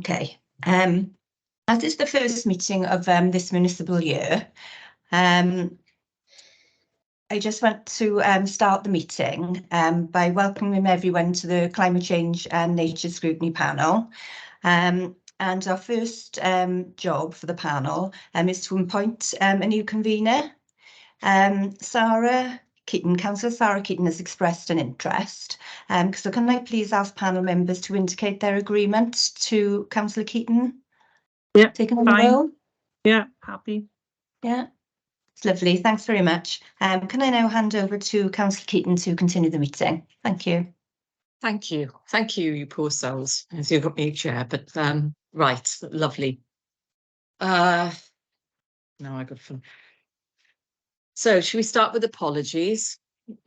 Okay. As it's the first meeting of this municipal year, I just want to start the meeting by welcoming everyone to the Climate Change and Nature Scrutiny panel. And our first job for the panel is to appoint a new convener. Sarah Keaton, Councillor Sarah Keaton has expressed an interest. So can I please ask panel members to indicate their agreement to Councillor Keaton? Yeah, taking on the role? Yeah, happy. Yeah, it's lovely. Thanks very much. Can I now hand over to Councillor Keaton to continue the meeting? Thank you. Thank you. Thank you, you poor souls, as you got me a chair, but right, lovely. Now I got fun. So should we start with apologies?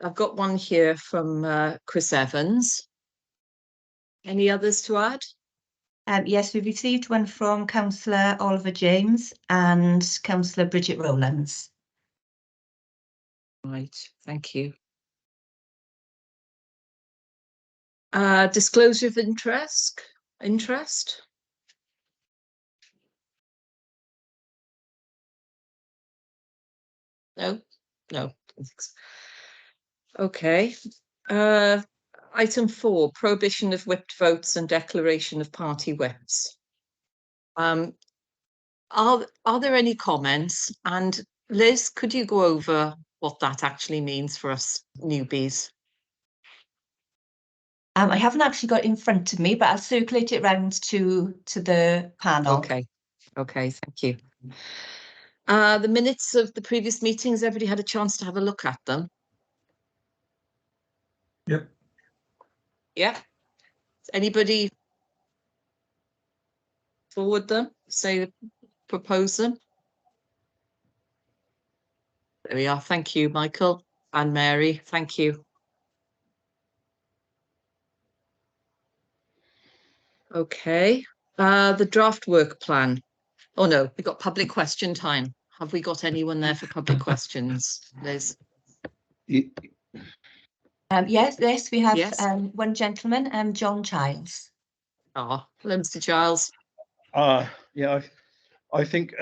I've got one here from Chris Evans. Any others to add? Yes, we've received one from Councillor Oliver James and Councillor Bridget Rowlands. Right, thank you. Disclosure of interest? No. Okay. Item 4, prohibition of whipped votes and declaration of party whips. Are there any comments? And Liz, could you go over what that actually means for us newbies? I haven't actually got it in front of me, but I'll circulate it round to the panel. Okay, thank you. The minutes of the previous meetings, everybody had a chance to have a look at them? Yep. Yeah. Anybody forward them? Propose them? There we are. Thank you, Michael and Mary. Thank you. Okay. The draft work plan. Oh no, we've got public question time. Have we got anyone there for public questions, Liz? Yes, we have. Yes. One gentleman, John Childs. Hello, Mr. Giles. Yeah, I think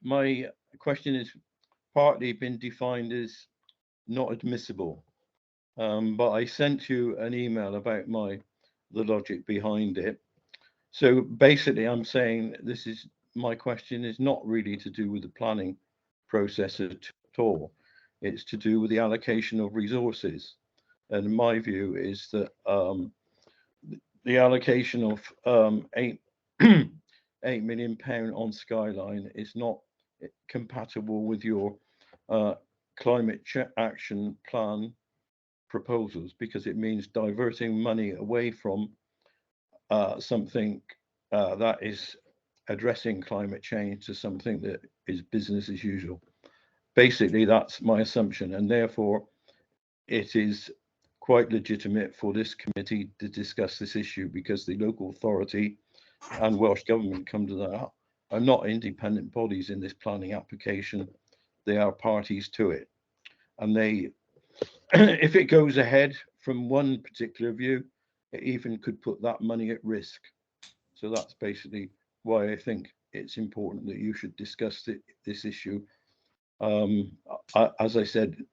my question has partly been defined as not admissible, but I sent you an email about the logic behind it. So basically, I'm saying my question is not really to do with the planning process at all. It's to do with the allocation of resources. And my view is that the allocation of £8 million on Skyline is not compatible with your climate action plan proposals, because it means diverting money away from something that is addressing climate change to something that is business as usual. Basically, that's my assumption, and therefore it is quite legitimate for this committee to discuss this issue, because the local authority and Welsh Government come to that are not independent bodies in this planning application. They are parties to it, and they, if it goes ahead from one particular view, it even could put that money at risk. So that's basically why I think it's important that you should discuss this issue. As I said,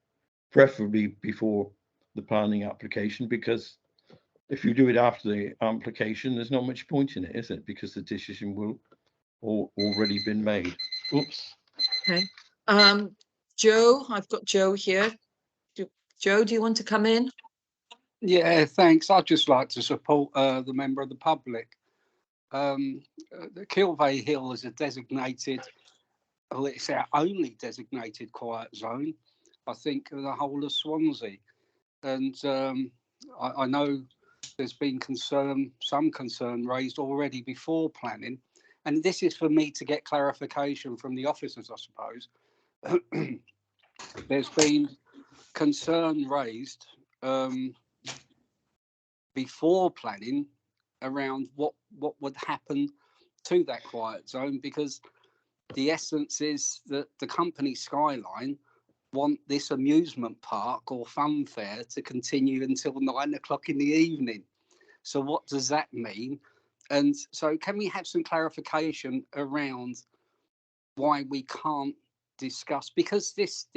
preferably before the planning application, because if you do it after the application, there's not much point in it, is it? Because the decision will already been made. Oops. Okay. Joe, I've got Joe here. Joe, do you want to come in? Yeah, thanks. I'd just like to support the member of the public. The Kilvey Hill is a designated, well, it's our only designated quiet zone, I think, in the whole of Swansea. And I know there's been some concern raised already before planning. And this is for me to get clarification from the officers, I suppose. There's been concern raised before planning around what would happen to that quiet zone, because the essence is that the company Skyline want this amusement park or fun fair to continue until 9 o'clock in the evening. So what does that mean? And so can we have some clarification around why we can't discuss, because this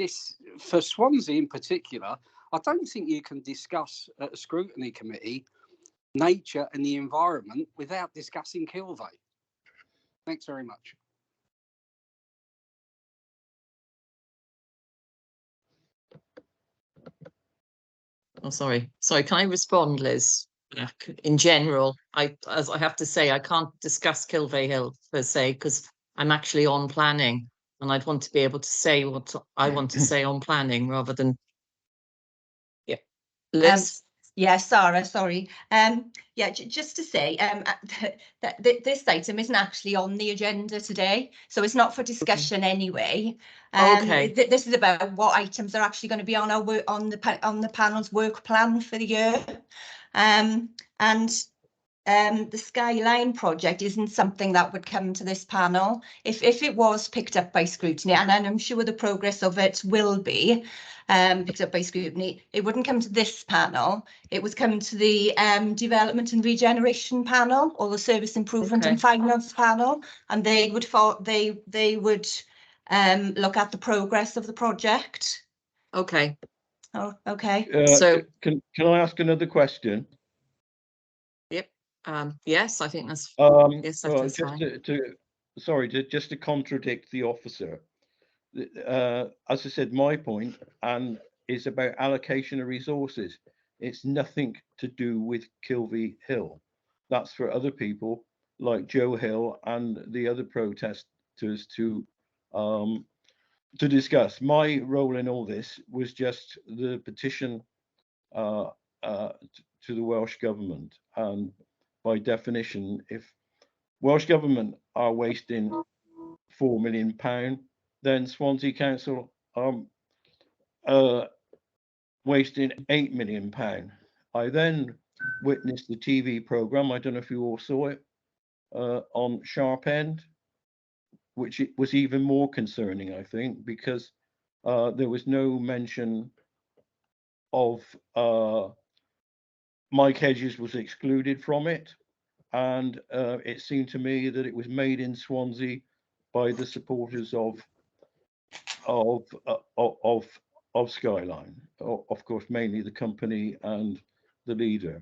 for Swansea in particular, I don't think you can discuss at a scrutiny committee nature and the environment without discussing Kilvey. Thanks very much. Oh, sorry. Can I respond, Liz? In general, as I have to say, I can't discuss Kilvey Hill per se because I'm actually on planning, and I'd want to be able to say what I want to say on planning rather than. Yeah, Liz. Yeah, Sarah, sorry. Yeah, just to say, that this item isn't actually on the agenda today, so it's not for discussion anyway. Okay. This is about what items are actually going to be on our work on the panel's work plan for the year. And the Skyline project isn't something that would come to this panel. If it was picked up by scrutiny, and I'm sure the progress of it will be picked up by scrutiny, it wouldn't come to this panel. It would come to the development and regeneration panel, or the service improvement and finance panel, and they would look at the progress of the project. Okay. Oh, okay. So can I ask another question? Yep. Yes, I think that's. Yes, that's just fine. just to contradict the officer. As I said, my point is about allocation of resources. It's nothing to do with Kilvey Hill. That's for other people like Joe Hill and the other protesters to discuss. My role in all this was just the petition to the Welsh Government, and by definition, if Welsh Government are wasting £4 million, then Swansea Council are wasting £8 million. I then witnessed the TV programme, I don't know if you all saw it, on Sharp End, which it was even more concerning, I think, because there was no mention of Mike Hedges was excluded from it, and it seemed to me that it was made in Swansea by the supporters of Skyline, of course, mainly the company and the leader.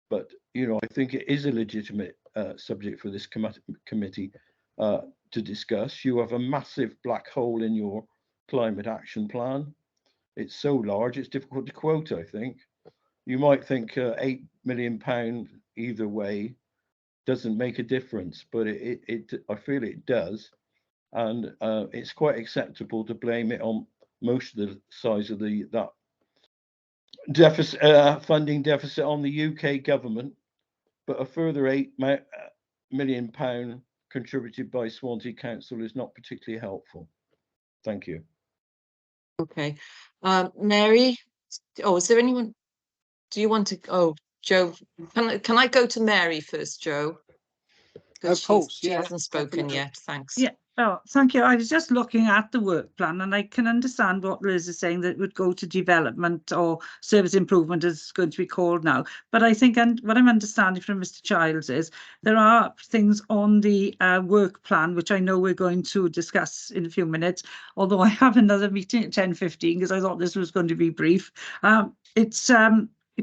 But I think it is a legitimate subject for this committee to discuss. You have a massive black hole in your climate action plan. It's so large, it's difficult to quote, I think. You might think £8 million either way doesn't make a difference, but I feel it does. And it's quite acceptable to blame it on most of the size of that deficit, funding deficit on the UK government, but a further £8 million contributed by Swansea Council is not particularly helpful. Thank you. Okay. Mary, is there anyone? Do you want to? Oh, Joe, can I go to Mary first, Joe? Of course, she hasn't spoken definitely. yet. Thanks. Yeah. Oh, thank you. I was just looking at the work plan, and I can understand what Liz is saying, that it would go to development or service improvement, as it's going to be called now. But I think, and what I'm understanding from Mr. Childs is there are things on the work plan which I know we're going to discuss in a few minutes. Although I have another meeting at 10:15 because I thought this was going to be brief. It's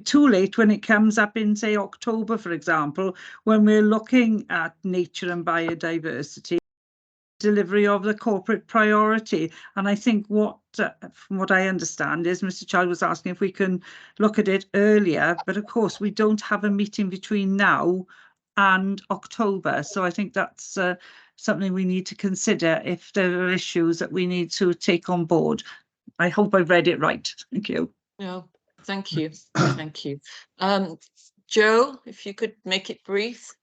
too late when it comes up in, say, October, for example, when we're looking at nature and biodiversity, delivery of the corporate priority. And I think from what I understand is Mr. Child was asking if we can look at it earlier, but of course we don't have a meeting between now and October. So I think that's something we need to consider if there are issues that we need to take on board. I hope I've read it right. Thank you. No, thank you. Thank you. Joe, if you could make it brief.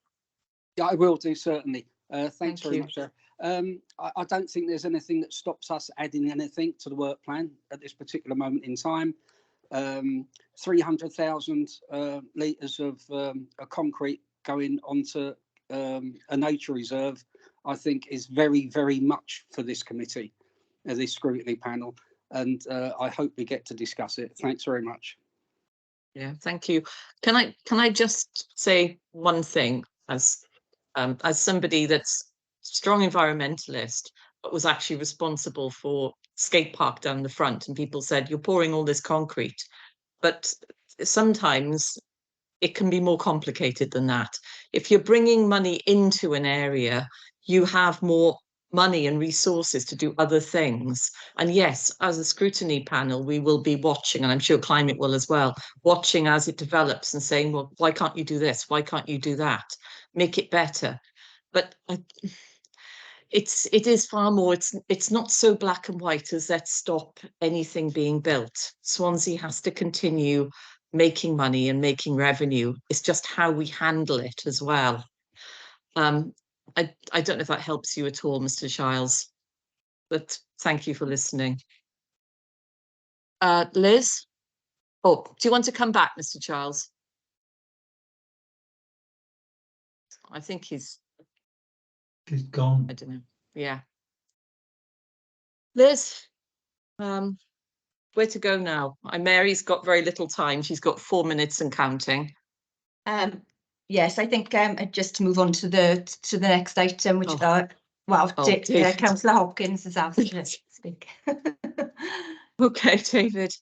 Yeah, I will do, certainly. Thanks Thank very you. much, sir. I don't think there's anything that stops us adding anything to the work plan at this particular moment in time. 300,000 litres of concrete going onto a nature reserve, I think, is very, very much for this committee, this scrutiny panel, and I hope we get to discuss it. Thanks very much. Yeah, thank you. Can I just say one thing as as somebody that's strong environmentalist, but was actually responsible for skate park down the front, and people said, you're pouring all this concrete, but sometimes it can be more complicated than that. If you're bringing money into an area, you have more money and resources to do other things. And yes, as a scrutiny panel, we will be watching, and I'm sure Climate will as well, watching as it develops and saying, well, why can't you do this? Why can't you do that? Make it better. But it is far more, it's not so black and white as let's stop anything being built. Swansea has to continue making money and making revenue. It's just how we handle it as well. I don't know if that helps you at all, Mr. Giles, but thank you for listening. Liz? Oh, do you want to come back, Mr. Giles? I think he's gone. I don't know. Yeah. Liz, where to go now? Mary's got very little time. She's got 4 minutes and counting. Yes, I think just to move on to the next item, which David. Councillor Hopkins has asked to speak. Okay, David.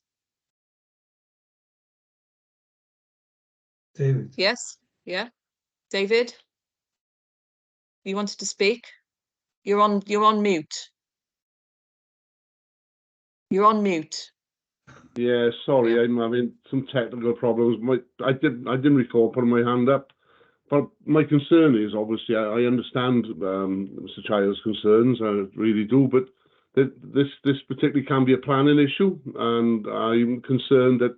David. Yes, yeah. David, you wanted to speak? You're on mute. You're on mute. Yeah, sorry, I'm having some technical problems. I didn't recall putting my hand up, but my concern is, obviously, I understand Mr. Child's concerns, I really do, but this particularly can be a planning issue, and I'm concerned that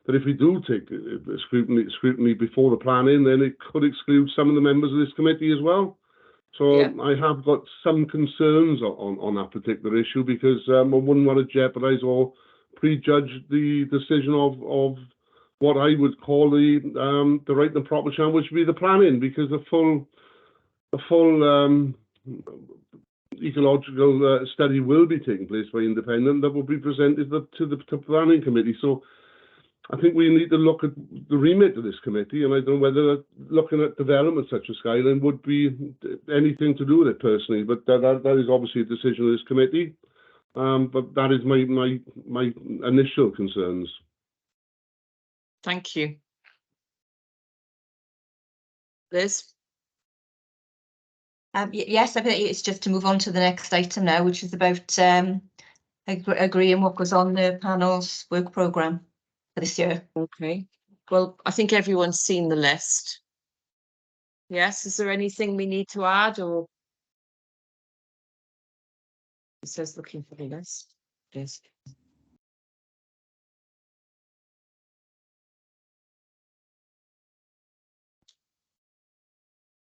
if we do take scrutiny before the planning, then it could exclude some of the members of this committee as well. So yeah. I have got some concerns on that particular issue, because I wouldn't want to jeopardise or prejudge the decision of what I would call the right and proper channel, which would be the planning, because the full ecological study will be taking place by independent, that will be presented to the planning committee. So I think we need to look at the remit of this committee, and I don't know whether looking at development such as Skyline would be anything to do with it personally, but that is obviously a decision of this committee. But that is my initial concerns. Thank you. Liz? Yes, I think it's just to move on to the next item now, which is about agreeing what goes on the panel's work programme for this year. Okay. Well, I think everyone's seen the list. Yes, is there anything we need to add, or? It says looking for the list. Yes.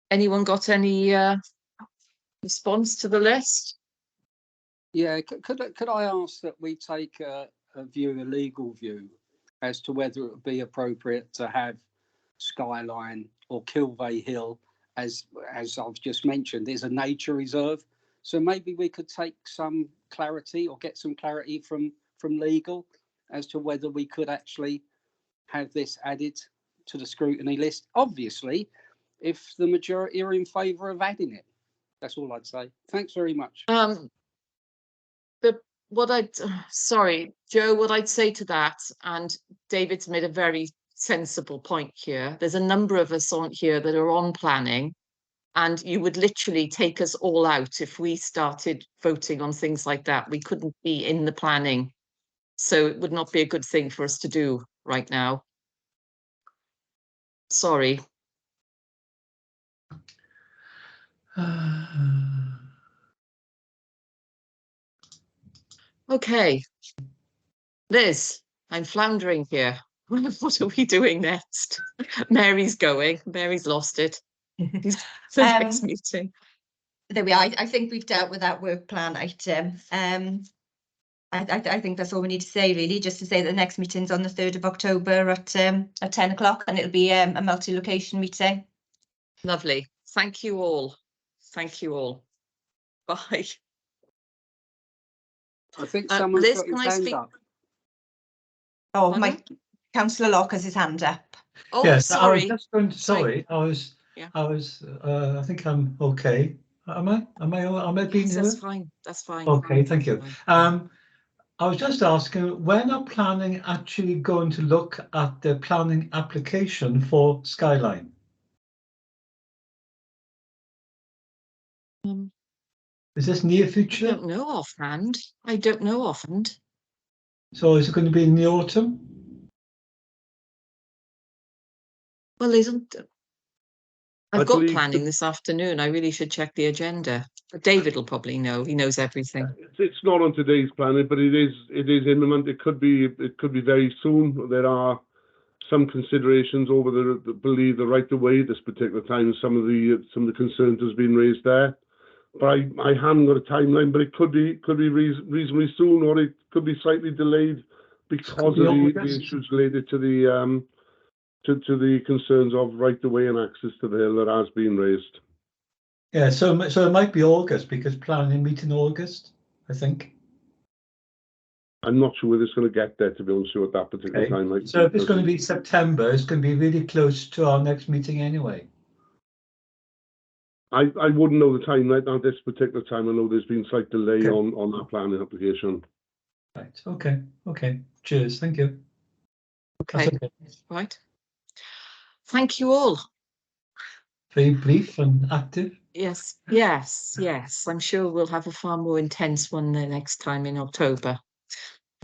Anyone got any response to the list? Yeah, could I ask that we take a legal view, as to whether it would be appropriate to have Skyline or Kilvey Hill, as I've just mentioned, is a nature reserve. So maybe we could take some clarity, or get some clarity from legal, as to whether we could actually have this added to the scrutiny list. Obviously, if the majority are in favour of adding it. That's all I'd say. Thanks very much. Sorry, Joe, what I'd say to that, and David's made a very sensible point here. There's a number of us on here that are on planning, and you would literally take us all out if we started voting on things like that. We couldn't be in the planning. So it would not be a good thing for us to do right now. Sorry. Okay. Liz, I'm floundering here. What are we doing next? Mary's going. Mary's lost it. The next meeting. There we are. I think we've dealt with that work plan item. I think that's all we need to say, really, just to say that the next meeting's on the 3rd of October at 10 o'clock, and it'll be a multi-location meeting. Lovely. Thank you all. Thank you all. Bye. I think someone's Liz, got his hand up. Oh, Councillor Locke has his hand up. Oh, yes, sorry. I was just going to, sorry, I was Yeah. I think I'm okay. Am I being Yes, that's heard? fine. That's fine. Okay, thank you. Fine. I was just asking, when are planning actually going to look at the planning application for Skyline? Is this near I future? don't know offhand. I don't know offhand. So is it going to be in the autumn? Well, isn't I I've got believe planning the- this afternoon. I really should check the agenda. But David will probably know. He knows everything. It's not on today's planning, but it is imminent. It could be very soon. There are some considerations over the right of way at this particular time. Some of the concerns has been raised there. But I haven't got a timeline, but it could be reasonably soon, or it could be slightly delayed because of the issues related to the to the concerns of right of way and access to the hill that has been raised. Yeah, so it might be August because planning meet in August, I think. I'm not sure whether it's going to get there, to be honest with you, at that particular Okay. time. So if it's going to be September, it's going to be really close to our next meeting anyway. I wouldn't know the timeline at this particular time. I know there's been slight delay Okay. on that planning application. Right. Okay. Cheers. Thank you. Okay. That's okay. Right. Thank you all. Very brief and active. Yes. I'm sure we'll have a far more intense one the next time in October.